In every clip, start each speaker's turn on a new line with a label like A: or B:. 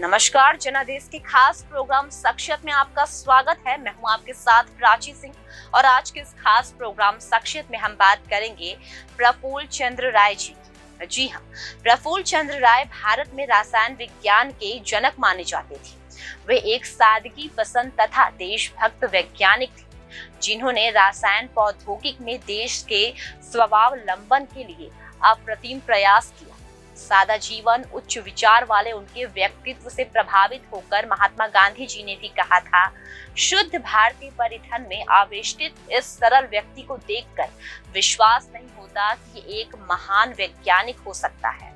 A: नमस्कार, जनादेश के खास प्रोग्राम शख्सियत में आपका स्वागत है। मैं हूं आपके साथ प्राची सिंह और आज के इस खास प्रोग्राम शख्सियत में हम बात करेंगे प्रफुल्ल चंद्र राय जी की। जी हाँ, प्रफुल्ल चंद्र राय भारत में रसायन विज्ञान के जनक माने जाते थे। वे एक सादगी पसंद तथा देशभक्त वैज्ञानिक थे, जिन्होंने रसायन प्रौद्योगिकी में देश के स्वावलंबन के लिए अप्रतिम प्रयास किया। सादा जीवन, उच्च विचार वाले उनके व्यक्तित्व से प्रभावित होकर महात्मा गांधी जी ने भी कहा था, शुद्ध भारतीय परिधन में आविष्टित इस सरल व्यक्ति को देखकर विश्वास नहीं होता कि ये एक महान वैज्ञानिक हो सकता है।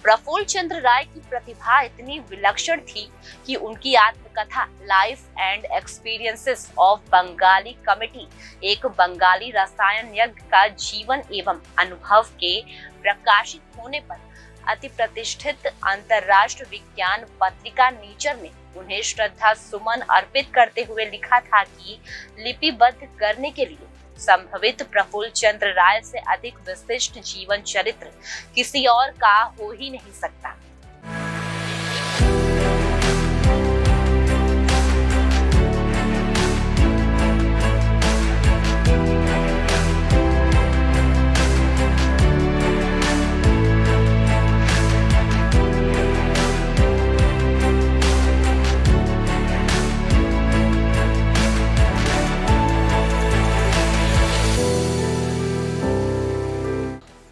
A: प्रफुल्ल चंद्र राय की प्रतिभा इतनी विलक्षण थी कि उनकी आत्मकथा life and experiences of Bengali committee, एक बंगाली रसायन यज्ञ का जीवन एवं अनुभव के प्रकाशित होने पर अति प्रतिष्ठित अंतरराष्ट्रीय विज्ञान पत्रिका नेचर में उन्हें श्रद्धा सुमन अर्पित करते हुए लिखा था कि लिपिबद्ध करने के लिए संभवित प्रफुल्ल चंद्र राय से अधिक विशिष्ट जीवन चरित्र किसी और का हो ही नहीं सकता।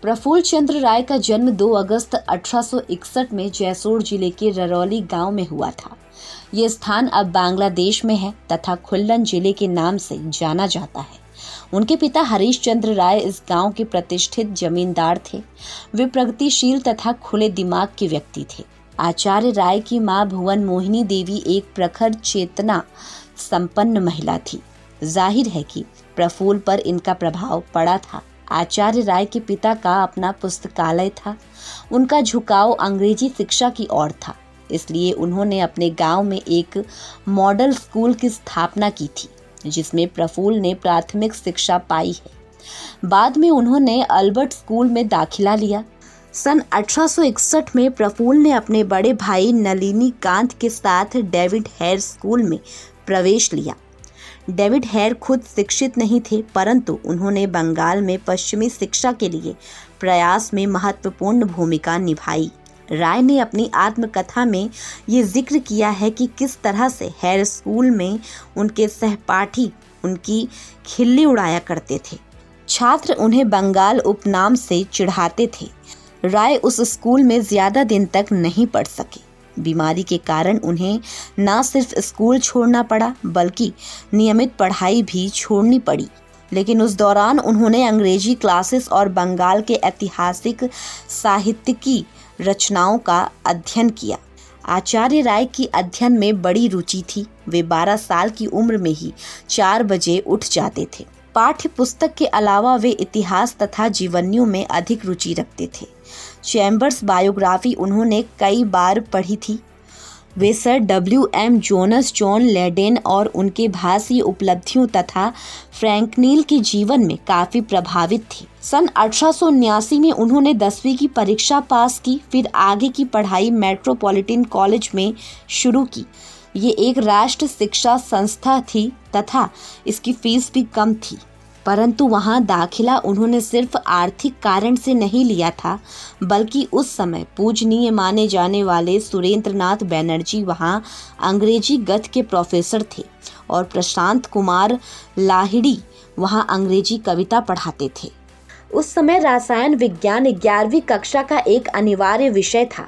B: प्रफुल्ल चंद्र राय का जन्म 2 अगस्त 1861 में जैसोर जिले के ररौली गांव में हुआ था। ये स्थान अब बांग्लादेश में है तथा खुल्लन जिले के नाम से जाना जाता है। उनके पिता हरीश चंद्र राय इस गांव के प्रतिष्ठित जमींदार थे। वे प्रगतिशील तथा खुले दिमाग के व्यक्ति थे। आचार्य राय की मां भुवन मोहिनी देवी एक प्रखर चेतना संपन्न महिला थी। जाहिर है कि प्रफुल्ल पर इनका प्रभाव पड़ा था। आचार्य राय के पिता का अपना पुस्तकालय था। उनका झुकाव अंग्रेजी शिक्षा की ओर था, इसलिए उन्होंने अपने गांव में एक मॉडल स्कूल की स्थापना की थी, जिसमें प्रफुल्ल ने प्राथमिक शिक्षा पाई है। बाद में उन्होंने अल्बर्ट स्कूल में दाखिला लिया। सन 1861 में प्रफुल्ल ने अपने बड़े भाई नलिनी कांत के साथ डेविड हेयर स्कूल में प्रवेश लिया। डेविड हेयर खुद शिक्षित नहीं थे, परंतु उन्होंने बंगाल में पश्चिमी शिक्षा के लिए प्रयास में महत्वपूर्ण भूमिका निभाई। राय ने अपनी आत्मकथा में ये जिक्र किया है कि किस तरह से हेयर स्कूल में उनके सहपाठी उनकी खिल्ली उड़ाया करते थे। छात्र उन्हें बंगाल उपनाम से चिढ़ाते थे। राय उस स्कूल में ज्यादा दिन तक नहीं पढ़ सके। बीमारी के कारण उन्हें न सिर्फ स्कूल छोड़ना पड़ा, बल्कि नियमित पढ़ाई भी छोड़नी पड़ी। लेकिन उस दौरान उन्होंने अंग्रेजी क्लासेस और बंगाल के ऐतिहासिक साहित्यिकी रचनाओं का अध्ययन किया। आचार्य राय की अध्ययन में बड़ी रुचि थी। वे 12 साल की उम्र में ही 4 बजे उठ जाते थे। पाठ्य पुस्तक के अलावा वे इतिहास तथा जीवनियों में अधिक रुचि रखते थे। चैम्बर्स बायोग्राफी उन्होंने कई बार पढ़ी थी। वे sir WM Jones, John Leyden और उनके भाषीय उपलब्धियों तथा फ्रैंकनील के जीवन में काफी प्रभावित थे। सन 1879 में उन्होंने 10वीं की परीक्षा पास की। फिर आगे की पढ़ाई मेट्रोपॉलिटन कॉलेज में शुरू की। ये एक राष्ट्र शिक्षा संस्था थी तथा इसकी फीस भी कम थी, परंतु वहां दाखिला उन्होंने सिर्फ आर्थिक कारण से नहीं लिया था, बल्कि उस समय पूजनीय माने जाने वाले सुरेंद्रनाथ बैनर्जी वहां अंग्रेजी गद्य के प्रोफेसर थे और प्रशांत कुमार लाहिड़ी वहां अंग्रेजी कविता पढ़ाते थे। उस समय रसायन विज्ञान 11वीं कक्षा का एक अनिवार्य विषय था।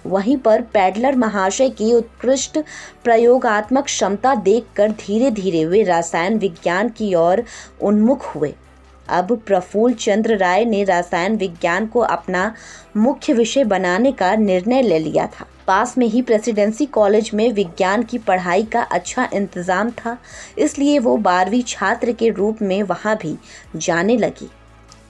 B: वहीं पर पैडलर महाशय की उत्कृष्ट प्रयोगात्मक क्षमता देखकर धीरे धीरे वे रसायन विज्ञान की ओर उन्मुख हुए। अब प्रफुल्ल चंद्र राय ने रसायन विज्ञान को अपना मुख्य विषय बनाने का निर्णय ले लिया था। पास में ही प्रेसिडेंसी कॉलेज में विज्ञान की पढ़ाई का अच्छा इंतजाम था, इसलिए वो 12वीं छात्र के रूप में वहाँ भी जाने लगी।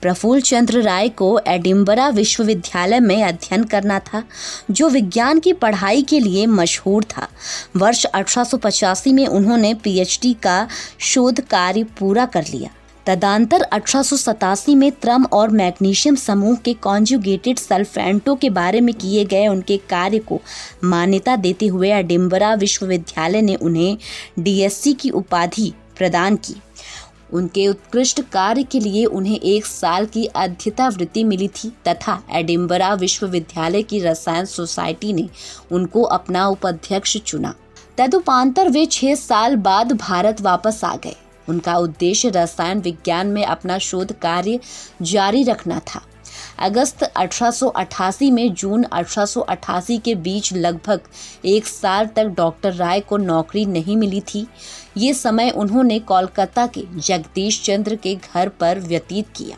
B: प्रफुल्ल चंद्र राय को एडिनबरा विश्वविद्यालय में अध्ययन करना था, जो विज्ञान की पढ़ाई के लिए मशहूर था। वर्ष 1885 में उन्होंने पीएचडी का शोध कार्य पूरा कर लिया। तदंतर 1887 में त्रम और मैग्नीशियम समूह के कॉन्जुगेटेड सल्फेंटों के बारे में किए गए उनके कार्य को मान्यता देते हुए एडिनबरा विश्वविद्यालय ने उन्हें डीएससी की उपाधि प्रदान की। उनके उत्कृष्ट कार्य के लिए उन्हें 1 साल की अध्येतावृत्ति मिली थी तथा एडिनबरा विश्वविद्यालय की रसायन सोसाइटी ने उनको अपना उपाध्यक्ष चुना। तदुपरांत वे 6 साल बाद भारत वापस आ गए। उनका उद्देश्य रसायन विज्ञान में अपना शोध कार्य जारी रखना था। अगस्त 1888 में जून 1888 के बीच लगभग 1 साल तक डॉक्टर राय को नौकरी नहीं मिली थी। ये समय उन्होंने कोलकाता के जगदीश चंद्र के घर पर व्यतीत किया।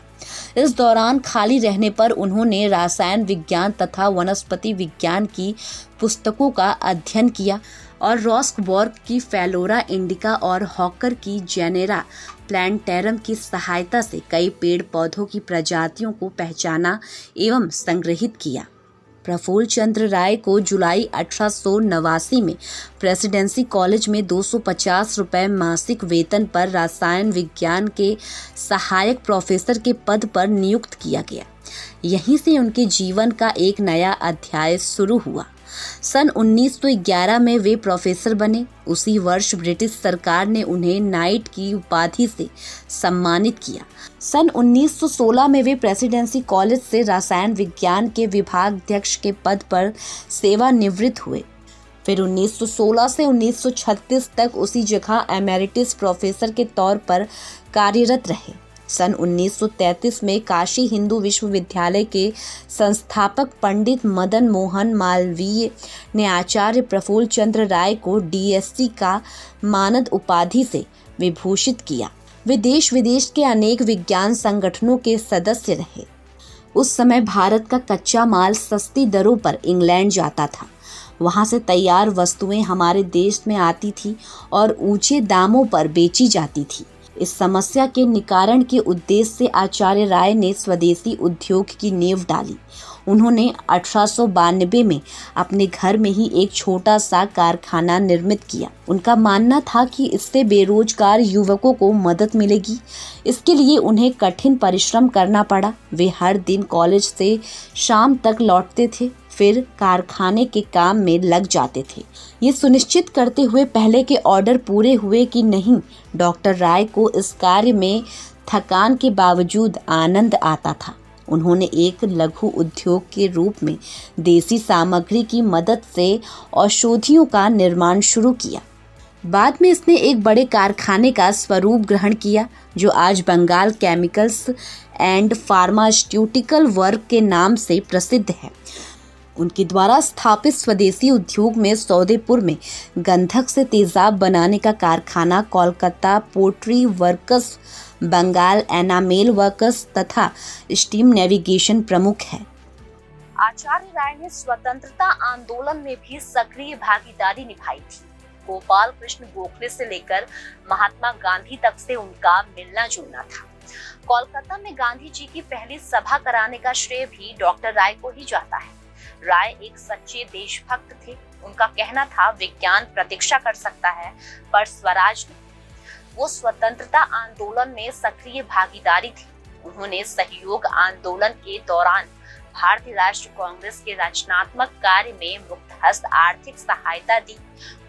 B: इस दौरान खाली रहने पर उन्होंने रसायन विज्ञान तथा वनस्पति विज्ञान की पुस्तकों का अध्ययन किया और रॉस्कबॉर्ग की फेलोरा इंडिका और हॉकर की जेनेरा प्लांटेरम की सहायता से कई पेड़ पौधों की प्रजातियों को पहचाना एवं संग्रहित किया। प्रफुल्ल चंद्र राय को जुलाई 1889 में प्रेसिडेंसी कॉलेज में 250 रुपये मासिक वेतन पर रसायन विज्ञान के सहायक प्रोफेसर के पद पर नियुक्त किया गया। यहीं से उनके जीवन का एक नया अध्याय शुरू हुआ। सन 1911 में वे प्रोफेसर बने। उसी वर्ष ब्रिटिश सरकार ने उन्हें नाइट की उपाधि से सम्मानित किया। सन 1916 में वे प्रेसिडेंसी कॉलेज से रसायन विज्ञान के विभागाध्यक्ष के पद पर सेवानिवृत्त हुए। फिर 1916 से 1936 तक उसी जगह एमेरिटस प्रोफेसर के तौर पर कार्यरत रहे। सन 1933 में काशी हिंदू विश्वविद्यालय के संस्थापक पंडित मदन मोहन मालवीय ने आचार्य प्रफुल्ल चंद्र राय को डीएससी का मानद उपाधि से विभूषित किया। वे देश विदेश के अनेक विज्ञान संगठनों के सदस्य रहे। उस समय भारत का कच्चा माल सस्ती दरों पर इंग्लैंड जाता था। वहां से तैयार वस्तुएं हमारे देश में आती थी और ऊंचे दामों पर बेची जाती थी। इस समस्या के निवारण के उद्देश्य से आचार्य राय ने स्वदेशी उद्योग की नींव डाली। उन्होंने 1892 में अपने घर में ही एक छोटा सा कारखाना निर्मित किया। उनका मानना था कि इससे बेरोजगार युवकों को मदद मिलेगी। इसके लिए उन्हें कठिन परिश्रम करना पड़ा। वे हर दिन कॉलेज से शाम तक लौटते थे, फिर कारखाने के काम में लग जाते थे, ये सुनिश्चित करते हुए पहले के ऑर्डर पूरे हुए कि नहीं। डॉक्टर राय को इस कार्य में थकान के बावजूद आनंद आता था। उन्होंने एक लघु उद्योग के रूप में देसी सामग्री की मदद से औषधियों का निर्माण शुरू किया। बाद में इसने एक बड़े कारखाने का स्वरूप ग्रहण किया, जो आज Bengal chemicals and pharmaceutical work के नाम से प्रसिद्ध है। उनके द्वारा स्थापित स्वदेशी उद्योग में सौदेपुर में गंधक से तेजाब बनाने का कारखाना, Kolkata pottery works, Bengal enamel works तथा स्टीम नेविगेशन प्रमुख है।
A: आचार्य राय ने स्वतंत्रता आंदोलन में भी सक्रिय भागीदारी निभाई थी। गोपाल कृष्ण गोखले से लेकर महात्मा गांधी तक से उनका मिलना जुलना था। कोलकाता में गांधी जी की पहली सभा कराने का श्रेय भी डॉक्टर राय को ही जाता है। राय एक सच्चे देशभक्त थे। उनका कहना था, विज्ञान प्रतीक्षा कर सकता है पर स्वराज नहीं। वो स्वतंत्रता आंदोलन में सक्रिय भागीदारी थी। उन्होंने सहयोग आंदोलन के दौरान भारतीय राष्ट्रीय कांग्रेस के रचनात्मक कार्य में मुक्तहस्त आर्थिक सहायता दी।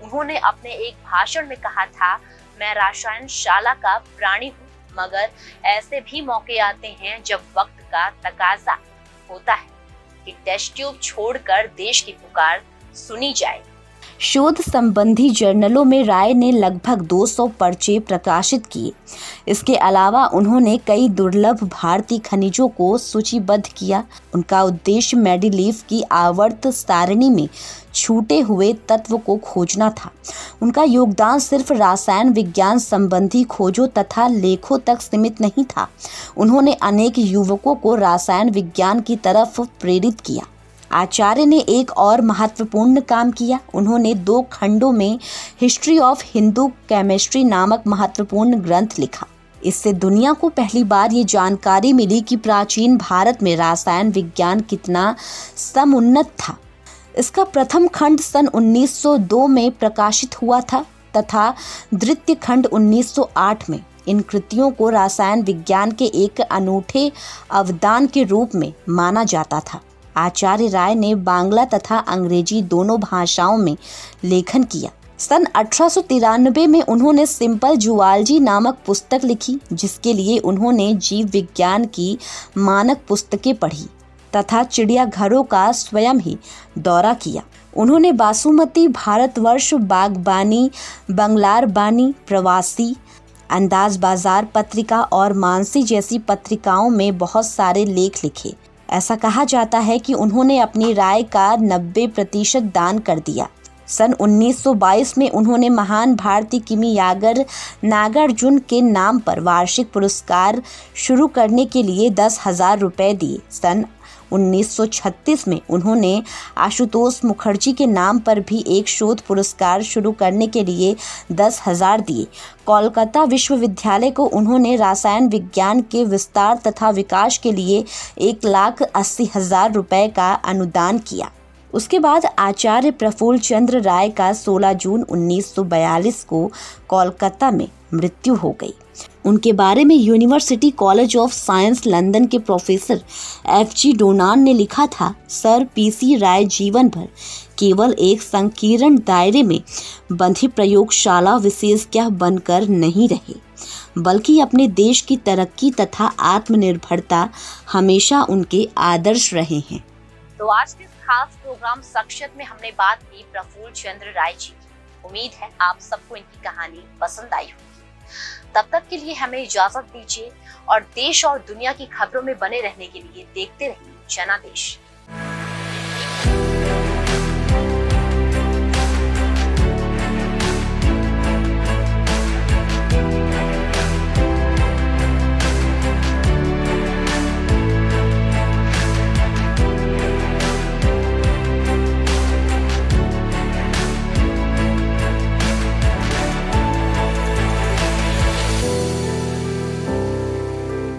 A: उन्होंने अपने एक भाषण में कहा था, मैं रसायनशाला का प्राणी हूँ, मगर ऐसे भी मौके आते हैं जब वक्त का तकाजा होता है कि टेस्ट ट्यूब छोड़कर देश की पुकार सुनी जाए।
B: शोध संबंधी जर्नलों में राय ने लगभग 200 पर्चे प्रकाशित किए। इसके अलावा उन्होंने कई दुर्लभ भारतीय खनिजों को सूचीबद्ध किया। उनका उद्देश्य मेंडेलीव की आवर्त सारणी में छूटे हुए तत्व को खोजना था। उनका योगदान सिर्फ रसायन विज्ञान संबंधी खोजों तथा लेखों तक सीमित नहीं था। उन्होंने अनेक युवकों को रसायन विज्ञान की तरफ प्रेरित किया। आचार्य ने एक और महत्वपूर्ण काम किया। उन्होंने 2 खंडों में हिस्ट्री ऑफ हिंदू केमिस्ट्री नामक महत्वपूर्ण ग्रंथ लिखा। इससे दुनिया को पहली बार ये जानकारी मिली कि प्राचीन भारत में रसायन विज्ञान कितना समुन्नत था। इसका प्रथम खंड सन 1902 में प्रकाशित हुआ था तथा द्वितीय खंड 1908 में। इन कृतियों को रसायन विज्ञान के एक अनूठे अवदान के रूप में माना जाता था। आचार्य राय ने बांग्ला तथा अंग्रेजी दोनों भाषाओं में लेखन किया। सन 1893 में उन्होंने सिंपल जूलॉजी नामक पुस्तक लिखी, जिसके लिए उन्होंने जीव विज्ञान की मानक पुस्तकें पढ़ी तथा चिड़ियाघरों का स्वयं ही दौरा किया। उन्होंने बासुमती, भारतवर्ष, बागबानी, बंगलार बानी, प्रवासी, अंदाज बाजार पत्रिका और मानसी जैसी पत्रिकाओं में बहुत सारे लेख लिखे। ऐसा कहा जाता है कि उन्होंने अपनी राय का 90% दान कर दिया। सन 1922 में उन्होंने महान भारतीय कीमियागर नागार्जुन के नाम पर वार्षिक पुरस्कार शुरू करने के लिए 10,000 रुपए दिए। सन 1936 में उन्होंने आशुतोष मुखर्जी के नाम पर भी एक शोध पुरस्कार शुरू करने के लिए 10,000 दिए। कोलकाता विश्वविद्यालय को उन्होंने रसायन विज्ञान के विस्तार तथा विकास के लिए 1,80,000 रुपए का अनुदान किया। उसके बाद आचार्य प्रफुल्ल चंद्र राय का 16 जून 1942 को कोलकाता में मृत्यु हो गई। उनके बारे में university college of science London के प्रोफेसर F.G. डोनान ने लिखा था, सर पीसी राय जीवन भर केवल एक संकीर्ण दायरे में बंधी प्रयोगशाला विशेषज्ञ बनकर नहीं रहे, बल्कि अपने देश की तरक्की तथा आत्मनिर्भरता हमेशा उनके आदर्श रहे हैं।
A: तो आज के खास प्रोग्राम शख्सियत में हमने बात की प्रफुल्ल चंद्र राय जी की। उम्मीद है आप सबको इनकी कहानी पसंद आई होगी। तब तक के लिए हमें इजाजत दीजिए और देश और दुनिया की खबरों में बने रहने के लिए देखते रहिए जनादेश।